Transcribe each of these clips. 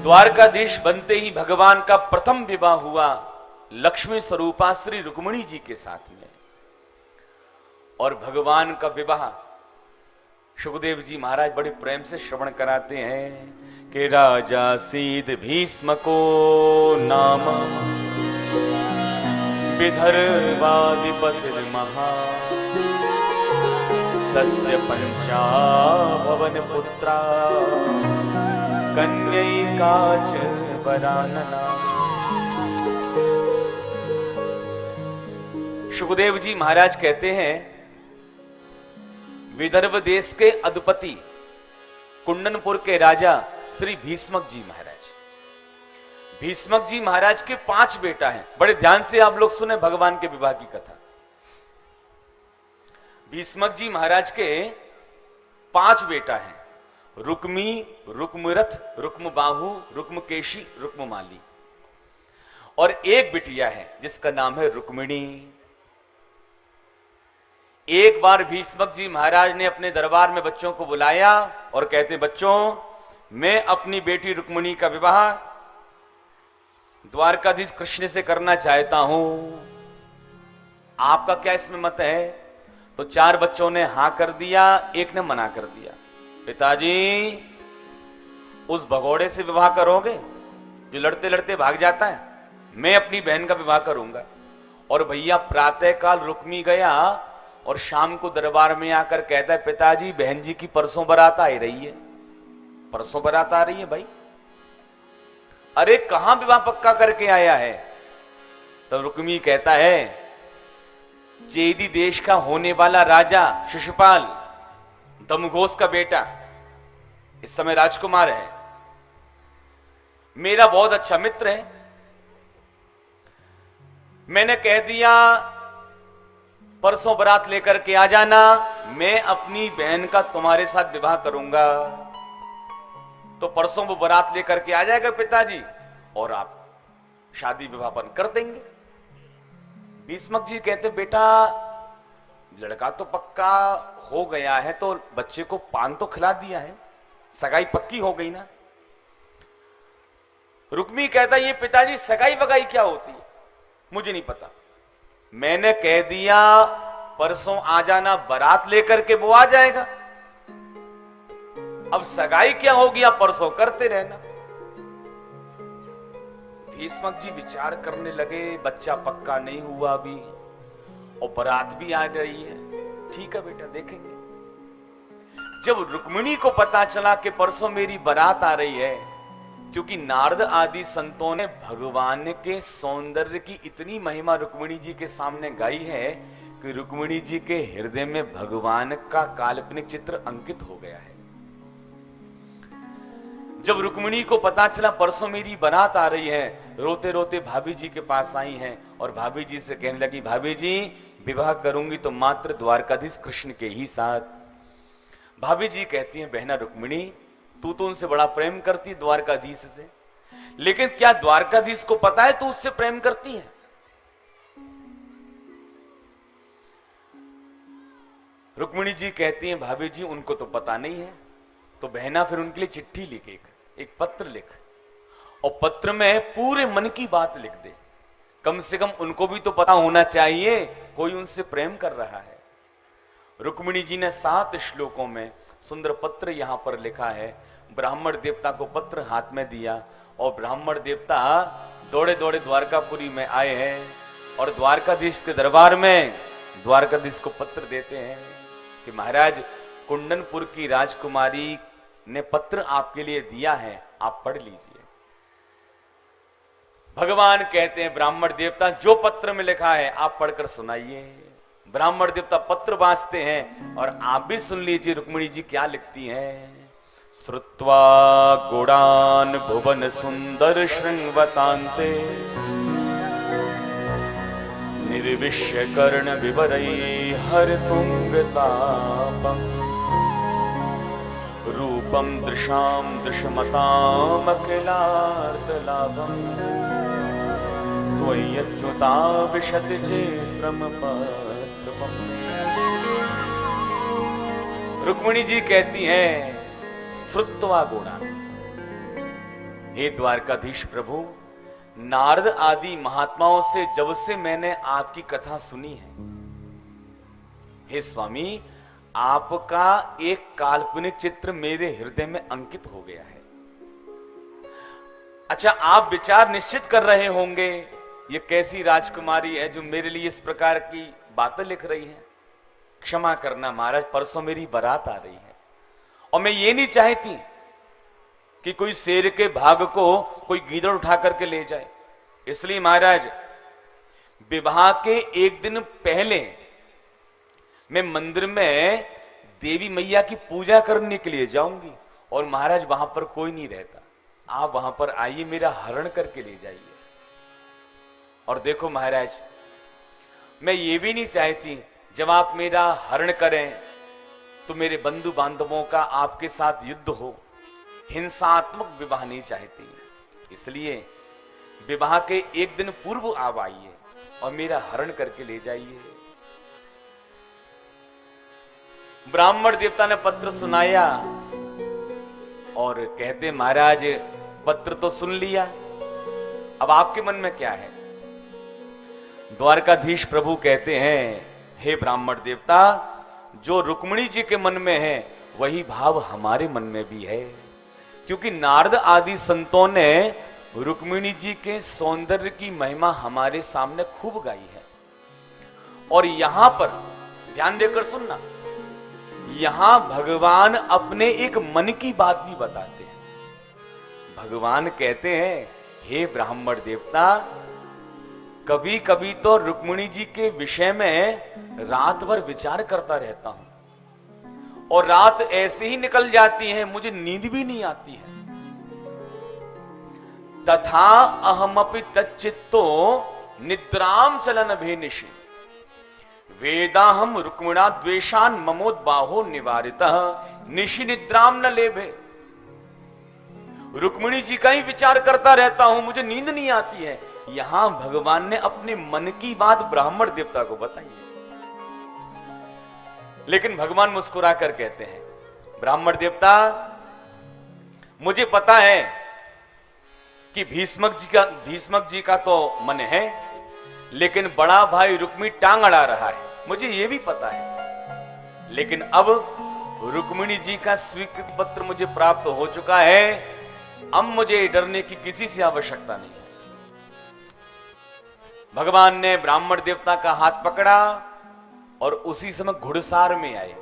द्वारकाधीश बनते ही भगवान का प्रथम विवाह हुआ लक्ष्मी स्वरूपा श्री रुक्मिणी जी के साथ में। और भगवान का विवाह सुखदेव जी महाराज बड़े प्रेम से श्रवण कराते हैं कि राजा सीद भीष्म को नाम विदर्भाधिपति महा तस्य पंचाभवन पुत्रा कन्यैका च वरानना। सुखदेव जी महाराज कहते हैं विदर्भ देश के अधिपति कुंडनपुर के राजा श्री भीष्मक जी महाराज, भीष्मक जी महाराज के 5 बेटा हैं। बड़े ध्यान से आप लोग सुने भगवान के विवाह की कथा। भीष्मक जी महाराज के 5 बेटा हैं, रुक्मी, रुक्मरथ, रुक्मबाहु, रुक्मकेशी, रुक्ममाली। और एक बिटिया है जिसका नाम है रुक्मिणी। एक बार भीष्मक जी महाराज ने अपने दरबार में बच्चों को बुलाया और कहते, बच्चों मैं अपनी बेटी रुक्मिणी का विवाह द्वारकाधीश कृष्ण से करना चाहता हूं, आपका क्या इसमें मत है? तो 4 बच्चों ने हां कर दिया, एक ने मना कर दिया। पिताजी उस भगोड़े से विवाह करोगे जो लड़ते लड़ते भाग जाता है? मैं अपनी बहन का विवाह करूंगा। और भैया प्रातःकाल रुक्मी गया और शाम को दरबार में आकर कहता है, पिताजी बहन जी की परसों बारात आ रही है। परसों बारात आ रही है भाई? अरे कहां विवाह पक्का करके आया है? तो रुक्मी कहता है, चेदी देश का होने वाला राजा शिशुपाल दमघोष का बेटा इस समय राजकुमार है, मेरा बहुत अच्छा मित्र है। मैंने कह दिया परसों बारात लेकर के आ जाना, मैं अपनी बहन का तुम्हारे साथ विवाह करूंगा। तो परसों वो बारात लेकर के आ जाएगा पिताजी और आप शादी विवाह बंद कर देंगे। भीष्मक जी कहते, बेटा लड़का तो पक्का हो गया है तो बच्चे को पान तो खिला दिया है, सगाई पक्की हो गई ना। रुक्मी कहता, ये पिताजी सगाई वगाई क्या होती है? मुझे नहीं पता। मैंने कह दिया परसों आ जाना, बारात लेकर के वो आ जाएगा। अब सगाई क्या होगी, आप परसों करते रहना। भीष्मक जी विचार करने लगे, बच्चा पक्का नहीं हुआ अभी और बारात भी आ रही है। ठीक है बेटा देखेंगे। जब रुक्मिणी को पता चला कि परसों मेरी बारात आ रही है, क्योंकि नारद आदि संतों ने भगवान के सौंदर्य की इतनी महिमा रुक्मिणी जी के सामने गाई है कि रुक्मिणी जी के हृदय में भगवान का काल्पनिक चित्र अंकित हो गया है। जब रुक्मिणी को पता चला परसों मेरी बारात आ रही है, रोते रोते भाभी जी के पास आई हैं और भाभी जी से कहने लगी, भाभी जी विवाह करूंगी तो मात्र द्वारकाधीश कृष्ण के ही साथ। भाभी जी कहती हैं, बहना रुक्मिणी तू तो उनसे बड़ा प्रेम करती द्वारकाधीश से, लेकिन क्या द्वारकाधीश को पता है तू उससे प्रेम करती है? रुक्मिणी जी कहती हैं, भाभी जी उनको तो पता नहीं है। तो बहना फिर उनके लिए चिट्ठी लिख, एक पत्र लिख और पत्र में पूरे मन की बात लिख दे। कम से कम उनको भी तो पता होना चाहिए कोई उनसे प्रेम कर रहा है। रुक्मिणी जी ने 7 श्लोकों में सुंदर पत्र यहां पर लिखा है। ब्राह्मण देवता को पत्र हाथ में दिया और ब्राह्मण देवता दौड़े दौड़े द्वारकापुरी में आए हैं और द्वारकाधीश के दरबार में द्वारकाधीश को पत्र देते हैं कि महाराज कुंडनपुर की राजकुमारी ने पत्र आपके लिए दिया है, आप पढ़ लीजिए। भगवान कहते हैं, ब्राह्मण देवता जो पत्र में लिखा है आप पढ़कर सुनाइए। ब्राह्मण देवता पत्र वाचते हैं और आप भी सुन लीजिए रुक्मिणी जी क्या लिखती हैं। श्रुत्वा गुणान भुवन सुंदर श्रृंगवतान्ते निर्विश्य कर्ण विवरै हर तुंगतापम रूपम दृशाम दृशमताम अखिलार्तलाभम त्वय्यच्युता विशति चेत्रम पत्र मंडपम। रुक्मिणी जी कहती हैं स्तुत्वा गुणा, हे द्वारकाधीश प्रभु, नारद आदि महात्माओं से जब से मैंने आपकी कथा सुनी है, हे स्वामी, आपका एक काल्पनिक चित्र मेरे हृदय में अंकित हो गया है। अच्छा, आप विचार निश्चित कर रहे होंगे ये कैसी राजकुमारी है जो मेरे लिए इस प्रकार की बातें लिख रही है। क्षमा करना महाराज, परसों मेरी बारात आ रही है और मैं ये नहीं चाहती कि कोई शेर के भाग को कोई गीदड़ उठा करके ले जाए। इसलिए महाराज, विवाह के एक दिन पहले मैं मंदिर में देवी मैया की पूजा करने के लिए जाऊंगी और महाराज वहां पर कोई नहीं रहता, आप वहां पर आइए, मेरा हरण करके ले जाइए। और देखो महाराज, मैं ये भी नहीं चाहती जब आप मेरा हरण करें तो मेरे बंधु बांधवों का आपके साथ युद्ध हो। हिंसात्मक विवाह नहीं चाहती, इसलिए विवाह के एक दिन पूर्व आप आइए और मेरा हरण करके ले जाइए। ब्राह्मण देवता ने पत्र सुनाया और कहते महाराज, पत्र तो सुन लिया, अब आपके मन में क्या है? द्वारकाधीश प्रभु कहते हैं, हे ब्राह्मण देवता, जो रुक्मिणी जी के मन में है वही भाव हमारे मन में भी है, क्योंकि नारद आदि संतों ने रुक्मिणी जी के सौंदर्य की महिमा हमारे सामने खूब गाई है। और यहां पर ध्यान देकर सुनना, यहां भगवान अपने एक मन की बात भी बताते हैं। भगवान कहते हैं, हे ब्राह्मण देवता, कभी कभी तो रुक्मिणी जी के विषय में रात भर विचार करता रहता हूं और रात ऐसे ही निकल जाती है, मुझे नींद भी नहीं आती है। तथा अहमपि तच्चित्तो निद्राम चलन भेनिशि वेदाहम रुक्मिणा द्वेषान ममोद्बाहो निवारितः निशि निद्राम न लेभे। रुक्मिणी जी का ही विचार करता रहता हूं, मुझे नींद नहीं आती है। यहां भगवान ने अपने मन की बात ब्राह्मण देवता को बताई है, लेकिन भगवान मुस्कुरा कर कहते हैं, ब्राह्मण देवता, मुझे पता है कि भीष्मक जी का तो मन है, लेकिन बड़ा भाई रुक्मी टांग अड़ा रहा है, मुझे यह भी पता है। लेकिन अब रुक्मिणी जी का स्वीकृत पत्र मुझे प्राप्त हो चुका है, अब मुझे डरने की किसी से आवश्यकता नहीं है। भगवान ने ब्राह्मण देवता का हाथ पकड़ा और उसी समय घुड़सार में आए।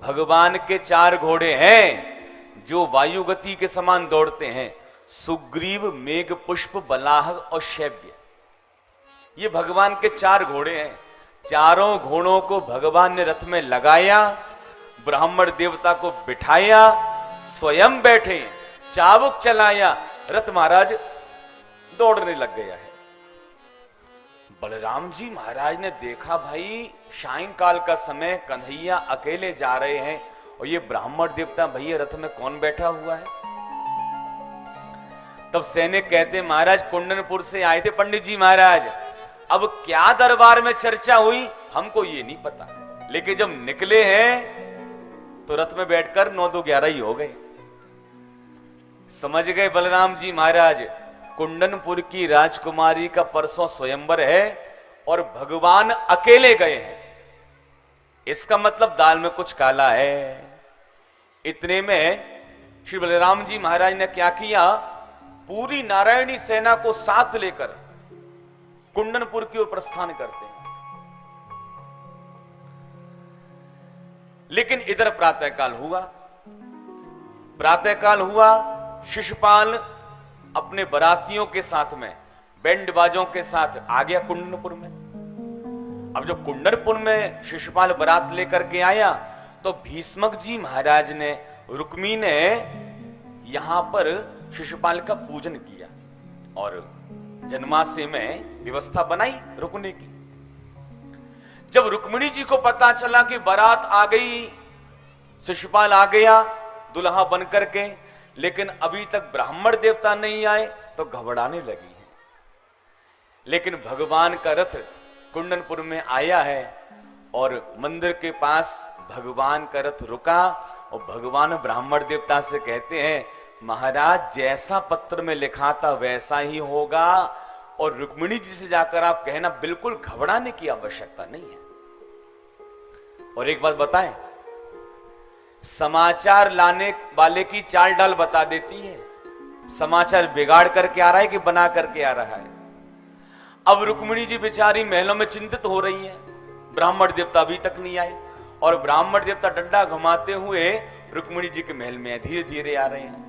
भगवान के 4 घोड़े हैं जो वायु गति के समान दौड़ते हैं, सुग्रीव, मेघ पुष्प, बलाहग और शैव्य। ये भगवान के 4 घोड़े हैं। चारों घोड़ों को भगवान ने रथ में लगाया, ब्राह्मण देवता को बिठाया, स्वयं बैठे, चाबुक चलाया, रथ महाराज दौड़ने लग गया है। बलराम जी महाराज ने देखा, भाई सायंकाल का समय, कन्हैया अकेले जा रहे हैं और ये ब्राह्मण देवता भैया रथ में कौन बैठा हुआ है। तब सैनिक कहते, महाराज कुंडनपुर से आए थे पंडित जी महाराज, अब क्या दरबार में चर्चा हुई हमको ये नहीं पता, लेकिन जब निकले हैं तो रथ में बैठकर 9-2-11 ही हो गए। समझ गए बलराम जी महाराज, कुंडनपुर की राजकुमारी का परसों स्वयंवर है और भगवान अकेले गए हैं, इसका मतलब दाल में कुछ काला है। इतने में श्री बलराम जी महाराज ने क्या किया, पूरी नारायणी सेना को साथ लेकर कुंडनपुर की ओर प्रस्थान करते हैं। लेकिन इधर प्रातःकाल हुआ, शिशुपाल अपने बरातियों के साथ में, बैंड बाजों के साथ आ गया कुंडनपुर में। अब जब कुंडनपुर में शिशुपाल बारात लेकर के आया तो भीष्मक जी महाराज ने, रुक्मी ने यहां पर शिशुपाल का पूजन किया और जन्माशय में व्यवस्था बनाई रुकने की। जब रुक्मिणी जी को पता चला कि बारात आ गई, शिशुपाल आ गया दुल्हा बनकर के, लेकिन अभी तक ब्राह्मण देवता नहीं आए तो घबराने लगी है। लेकिन भगवान का रथ कुंडनपुर में आया है और मंदिर के पास भगवान का रथ रुका और भगवान ब्राह्मण देवता से कहते हैं, महाराज जैसा पत्र में लिखा था वैसा ही होगा, और रुक्मिणी जी से जाकर आप कहना बिल्कुल घबराने की आवश्यकता नहीं है। और एक बात बताएं, समाचार लाने वाले की चाल डाल बता देती है, समाचार बिगाड़ करके आ रहा है कि बना करके आ रहा है। अब रुक्मिणी जी बेचारी महलों में चिंतित हो रही हैं, ब्राह्मण देवता अभी तक नहीं आए, और ब्राह्मण देवता डंडा घुमाते हुए रुक्मिणी जी के महल में धीरे धीरे आ रहे हैं।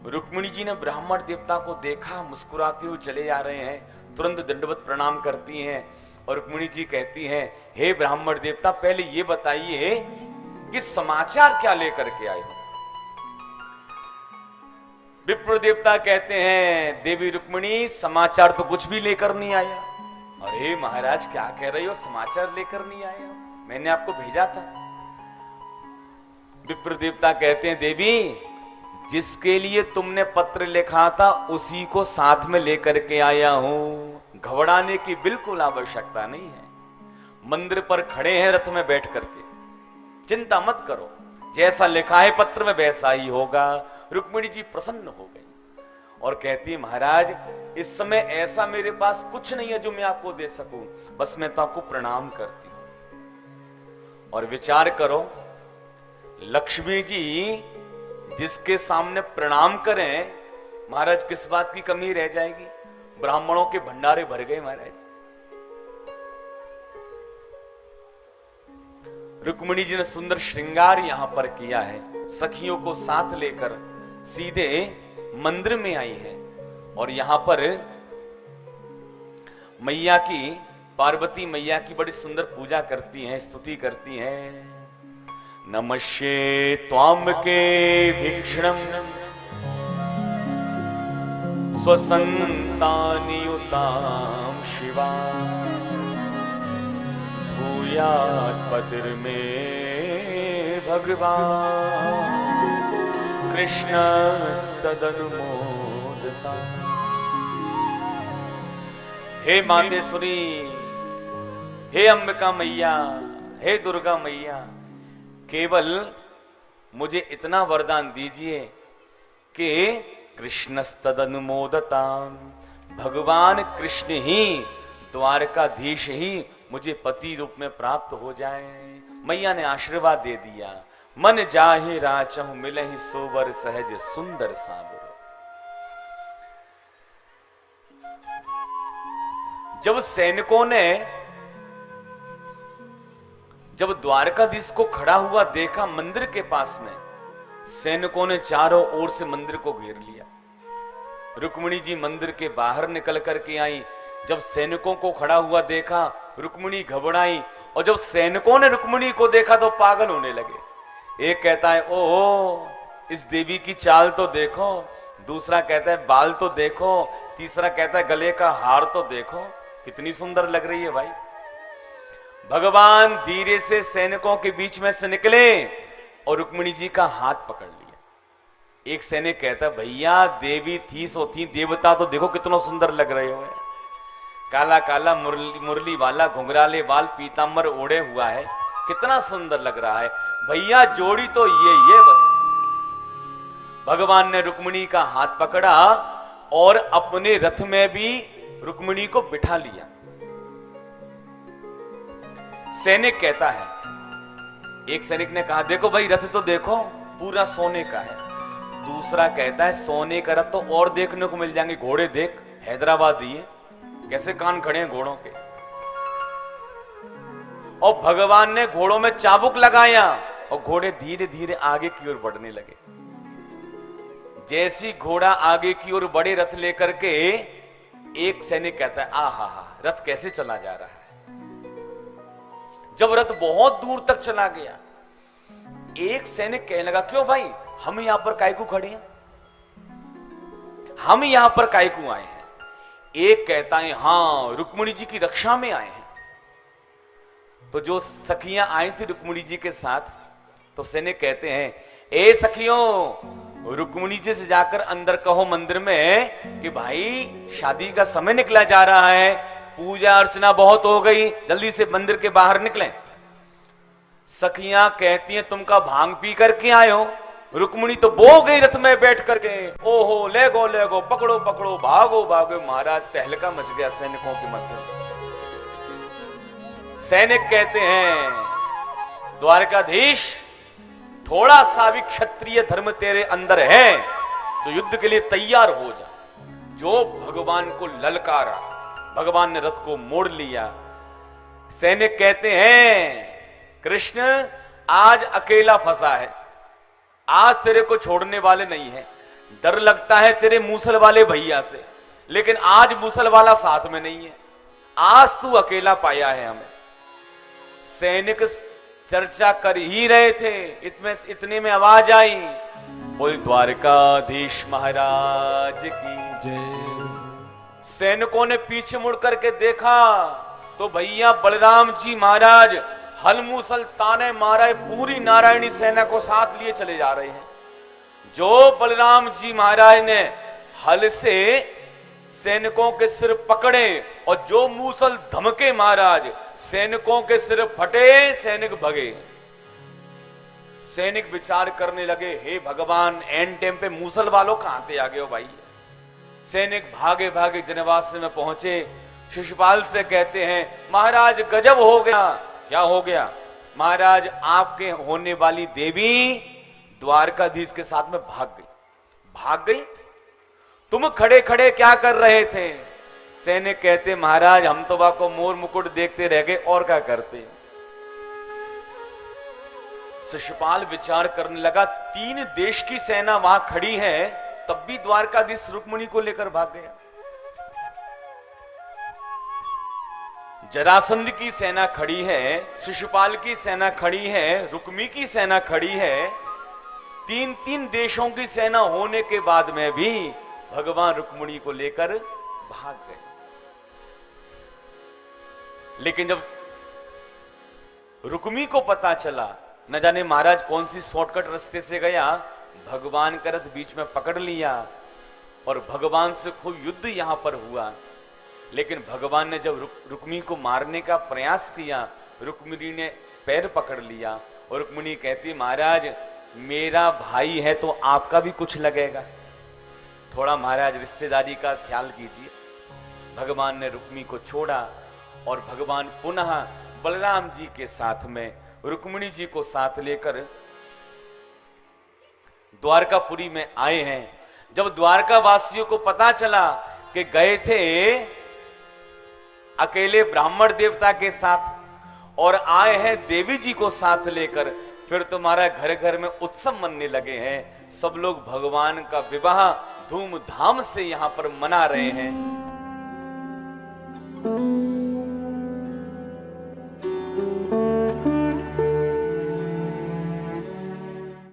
रुक्मिणी जी ने ब्राह्मण देवता को देखा, मुस्कुराते हुए चले जा रहे हैं, तुरंत दंडवत प्रणाम करती हैं और रुक्मिणी जी कहती हैं, हे ब्राह्मण देवता पहले ये बताइए कि समाचार क्या लेकर के आए हो। विप्र देवता कहते हैं, देवी रुक्मिणी समाचार तो कुछ भी लेकर नहीं आया। अरे महाराज क्या कह रही हो, समाचार लेकर नहीं आए हो, मैंने आपको भेजा था। विप्र देवता कहते हैं, देवी जिसके लिए तुमने पत्र लिखा था उसी को साथ में लेकर के आया हूं, घबराने की बिल्कुल आवश्यकता नहीं है। मंदिर पर खड़े हैं रथ में बैठ करके, चिंता मत करो, जैसा लिखा है पत्र में वैसा ही होगा। रुक्मिणी जी प्रसन्न हो गई और कहती है, महाराज इस समय ऐसा मेरे पास कुछ नहीं है जो मैं आपको दे सकूं, बस मैं तो आपको प्रणाम करती हूं। और विचार करो, लक्ष्मी जी जिसके सामने प्रणाम करें, महाराज किस बात की कमी रह जाएगी। ब्राह्मणों के भंडारे भर गए महाराज। रुक्मिणी जी ने सुंदर श्रृंगार यहां पर किया है, सखियों को साथ लेकर सीधे मंदिर में आई है और यहां पर मैया की, पार्वती मैया की बड़ी सुंदर पूजा करती हैं, स्तुति करती हैं। नमस्ये त्वाम के भीक्षणम स्वसंतानियुताम शिवा भूयात् पतिर्मे भगवान कृष्णस्तदनुमोदता। हे मातेश्वरी, हे अंबिका मैया, हे दुर्गा मैया, केवल मुझे इतना वरदान दीजिए कि कृष्णस्तदनुमोदता, भगवान कृष्ण ही, द्वारकाधीश ही मुझे पति रूप में प्राप्त हो जाए। मैया ने आशीर्वाद दे दिया, मन जाहे राचहु मिलहि सोवर सहज सुंदर सावर। जब सैनिकों ने, जब द्वारकाधीश को खड़ा हुआ देखा मंदिर के पास में, सैनिकों ने चारों ओर से मंदिर को घेर लिया। रुक्मिणी जी मंदिर के बाहर निकल करके आई, जब सैनिकों को खड़ा हुआ देखा रुक्मिणी घबराई, और जब सैनिकों ने रुक्मिणी को देखा तो पागल होने लगे। एक कहता है, ओह इस देवी की चाल तो देखो, दूसरा कहता है बाल तो देखो, तीसरा कहता है गले का हार तो देखो, कितनी सुंदर लग रही है भाई। भगवान धीरे से सैनिकों के बीच में से निकले और रुक्मिणी जी का हाथ पकड़ लिया। एक सैनिक कहता, भैया देवी थी सो थी, देवता तो देखो कितना सुंदर लग रहे हो। काला काला मुरली वाला घुंघराले बाल, पीतांबर ओढ़े हुआ है, कितना सुंदर लग रहा है भैया, जोड़ी तो ये बस। भगवान ने रुक्मिणी का हाथ पकड़ा और अपने रथ में भी रुक्मिणी को बिठा लिया। सैनिक कहता है, एक सैनिक ने कहा, देखो भाई रथ तो देखो पूरा सोने का है। दूसरा कहता है, सोने का रथ तो और देखने को मिल जाएंगे, घोड़े देख हैदराबाद दिए, कैसे कान खड़े हैं घोड़ों के। और भगवान ने घोड़ों में चाबुक लगाया और घोड़े धीरे धीरे आगे की ओर बढ़ने लगे। जैसी घोड़ा आगे की ओर बढ़े रथ लेकर के, एक सैनिक कहता है, आहा रथ कैसे चला जा रहा है। जब रथ बहुत दूर तक चला गया, एक सैनिक कहने लगा, क्यों भाई हम यहां पर काहे को खड़े हैं, हम यहां पर काहे को आए हैं। एक कहता है, हां रुक्मिणी जी की रक्षा में आए हैं। तो जो सखियां आई थी रुक्मिणी जी के साथ, तो सैनिक कहते हैं, ए सखियों रुक्मिणी जी से जाकर अंदर कहो मंदिर में कि भाई शादी का समय निकला जा रहा है, पूजा अर्चना बहुत हो गई, जल्दी से मंदिर के बाहर निकलें। सखियां कहती हैं तुम का भांग पी करके आए हो। रुक्मिणी तो बो गई रथ में बैठ करके, ओहो ले गो पकड़ो पकड़ो भागो भागो। महाराज तहलका मच गया सैनिकों के मध्य में। सैनिक कहते हैं द्वारकाधीश थोड़ा सा भी क्षत्रिय धर्म तेरे अंदर है तो युद्ध के लिए तैयार हो जा। जो भगवान को ललकारा, भगवान ने रथ को मोड़ लिया। सैनिक कहते हैं कृष्ण आज अकेला फंसा है, आज तेरे को छोड़ने वाले नहीं है। डर लगता है तेरे मूसल वाले भैया से, लेकिन आज मूसल वाला साथ में नहीं है, आज तू अकेला पाया है हमें। सैनिक चर्चा कर ही रहे थे, इतने में आवाज आई, बोल द्वारकाधीश महाराज की जय। सैनिकों ने पीछे मुड़ करके देखा तो भैया बलराम जी महाराज हल मूसल ताने मारा पूरी नारायणी सेना को साथ लिए चले जा रहे हैं। जो बलराम जी महाराज ने हल से सैनिकों के सिर पकड़े और जो मूसल धमके महाराज, सैनिकों के सिर फटे, सैनिक भगे। सैनिक विचार करने लगे हे भगवान एंड टाइम पे मूसल वालों कहां से आ गए हो भाई। सैनिक भागे भागे जनवास में पहुंचे। शिशुपाल से कहते हैं महाराज गजब हो गया। क्या हो गया? महाराज आपके होने वाली देवी द्वारकाधीश के साथ में भाग गई। तुम खड़े खड़े क्या कर रहे थे? सैनिक कहते महाराज हम तो को मोर मुकुट देखते रह गए और क्या करते। शिशुपाल विचार करने लगा 3 देश की सेना वहां खड़ी है, तब भी द्वारकाधीश रुक्मिणी को लेकर भाग गया। जरासंध की सेना खड़ी है, शिशुपाल की सेना खड़ी है, रुक्मी की सेना खड़ी है। 3 देशों की सेना होने के बाद में भी भगवान रुक्मिणी को लेकर भाग गए। लेकिन जब रुक्मी को पता चला, न जाने महाराज कौन सी शॉर्टकट रास्ते से गया, भगवान का रथ बीच में पकड़ लिया और भगवान से खूब युद्ध यहां पर हुआ। लेकिन भगवान ने जब रुक्मी को मारने का प्रयास किया, रुक्मिणी ने पैर पकड़ लिया और रुक्मिणी कहती महाराज मेरा भाई है तो आपका भी कुछ लगेगा, थोड़ा महाराज रिश्तेदारी का ख्याल कीजिए। भगवान ने रुक्मी को छोड़ा और भगवान पुनः बलराम जी के साथ में रुक्मिणी जी को साथ लेकर द्वारकापुरी में आए हैं। जब द्वारका वासियों को पता चला कि गए थे अकेले ब्राह्मण देवता के साथ और आए हैं देवी जी को साथ लेकर, फिर तुम्हारा घर घर में उत्सव मनने लगे हैं। सब लोग भगवान का विवाह धूमधाम से यहां पर मना रहे हैं।